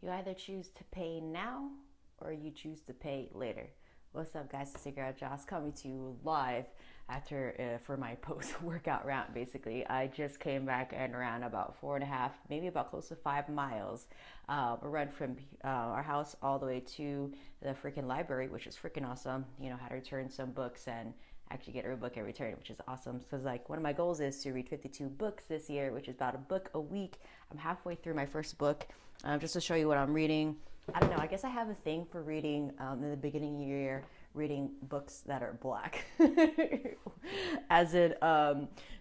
You either choose to pay now or you choose to pay later. What's up, guys? It's your girl Joss coming to you live after for my post workout round. Basically, I just came back and ran about 4.5, maybe about close to 5 miles. A run from our house all the way to the freaking library, which is freaking awesome. You know, had to return some books and actually get a book in return, which is awesome. Because like one of my goals is to read 52 books this year, which is about a book a week. I'm halfway through my first book. Just to show you what I'm reading. I don't know. I guess I have a thing for reading in the beginning of the year, reading books that are black. As in,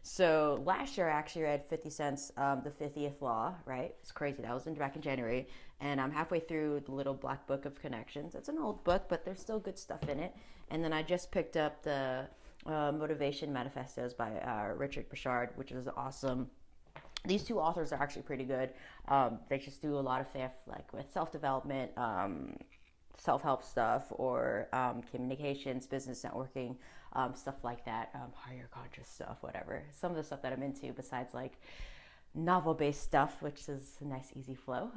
so last year I actually read 50 Cent's The 50th Law, right? It's crazy. That was back in January. And I'm halfway through the Little Black Book of Connections. It's an old book, but there's still good stuff in it. And then I just picked up the Motivation Manifestos by Richard Bashard, which is awesome. These two authors are actually pretty good. They just do a lot of stuff like with self-development, self-help stuff, or communications, business networking, stuff like that, higher conscious stuff, whatever. Some of the stuff that I'm into besides like novel-based stuff, which is a nice easy flow.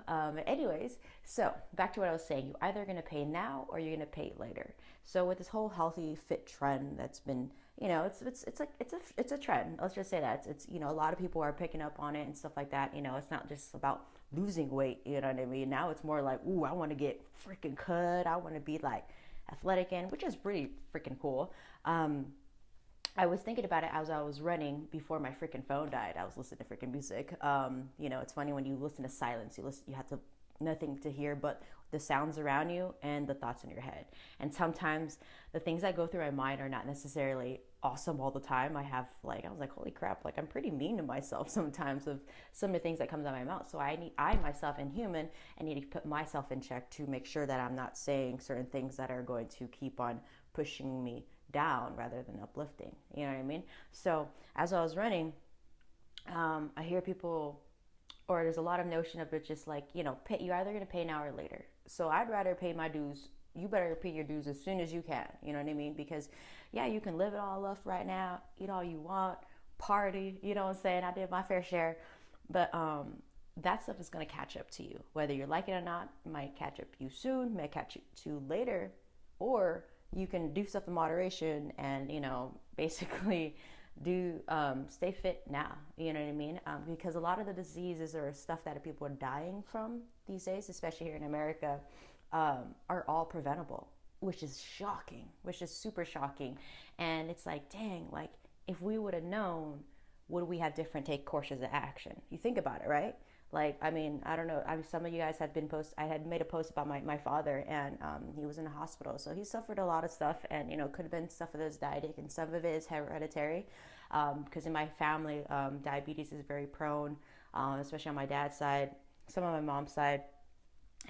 Anyways, so back to what I was saying. You're either going to pay now or you're going to pay later. So with this whole healthy fit trend that's been, you know, it's a trend. Let's just say that it's you know, a lot of people are picking up on it and stuff like that. You know, it's not just about losing weight. You know what I mean? Now it's more like, ooh, I want to get freaking cut. I want to be like athletic, and which is pretty freaking cool. I was thinking about it as I was running before my freaking phone died. I was listening to freaking music. You know, it's funny when you listen to silence. You have to nothing to hear but the sounds around you and the thoughts in your head. And sometimes the things that go through my mind are not necessarily awesome all the time. I was like, holy crap, like I'm pretty mean to myself sometimes of some of the things that comes out of my mouth. So I myself am human and need to put myself in check to make sure that I'm not saying certain things that are going to keep on pushing me down rather than uplifting. You know what I mean? So as I was running, I hear people, or there's a lot of notion of it just like, you know, you're either going to pay now or later. So I'd rather pay my dues. You better pay your dues as soon as you can. You know what I mean? Because yeah, you can live it all up right now, eat all you want, party. You know what I'm saying? I did my fair share, but that stuff is going to catch up to you, whether you like it or not. It might catch up to you soon, might catch up to you later, or you can do stuff in moderation and, you know, basically do stay fit now. You know what I mean? Because a lot of the diseases or stuff that people are dying from these days, especially here in America, are all preventable, which is shocking, which is super shocking. And it's like, dang, like if we would have known, would we have different take courses of action? You think about it, right? Like, I mean, I don't know. Some of you guys had I had made a post about my father, and he was in a hospital. So he suffered a lot of stuff, and, you know, could have been stuff of his diet, and some of it is hereditary. Because in my family, diabetes is very prone, especially on my dad's side, some on my mom's side.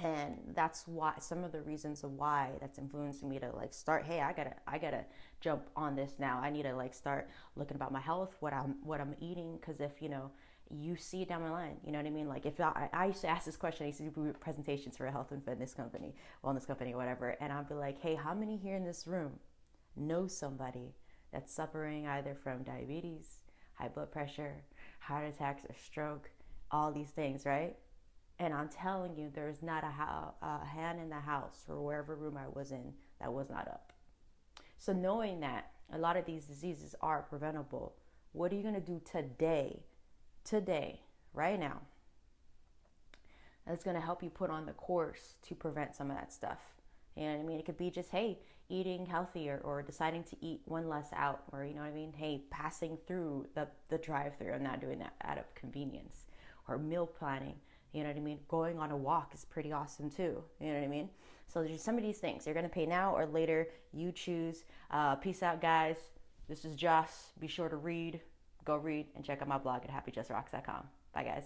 And that's why some of the reasons of why that's influencing me to like start, hey, I gotta jump on this now. I need to like start looking about my health, what I'm eating. Because if, you know, you see it down the line, you know what I mean? Like if I used to ask this question, I used to do presentations for a health and fitness company, wellness company, whatever, and I'd be like, hey, how many here in this room know somebody that's suffering either from diabetes, high blood pressure, heart attacks, or stroke, all these things, right? And I'm telling you, there's not a hand in the house or wherever room I was in that was not up. So knowing that a lot of these diseases are preventable, what are you going to do today, right now, that's going to help you put on the course to prevent some of that stuff? You know what I mean? It could be just, hey, eating healthier, or deciding to eat one less out, or, you know what I mean? Hey, passing through the drive-through and not doing that out of convenience, or meal planning. You know what I mean? Going on a walk is pretty awesome too. You know what I mean? So there's some of these things. You're going to pay now or later. You choose. Peace out, guys. This is Joss. Be sure to go read, and check out my blog at happyjustrocks.com. Bye, guys.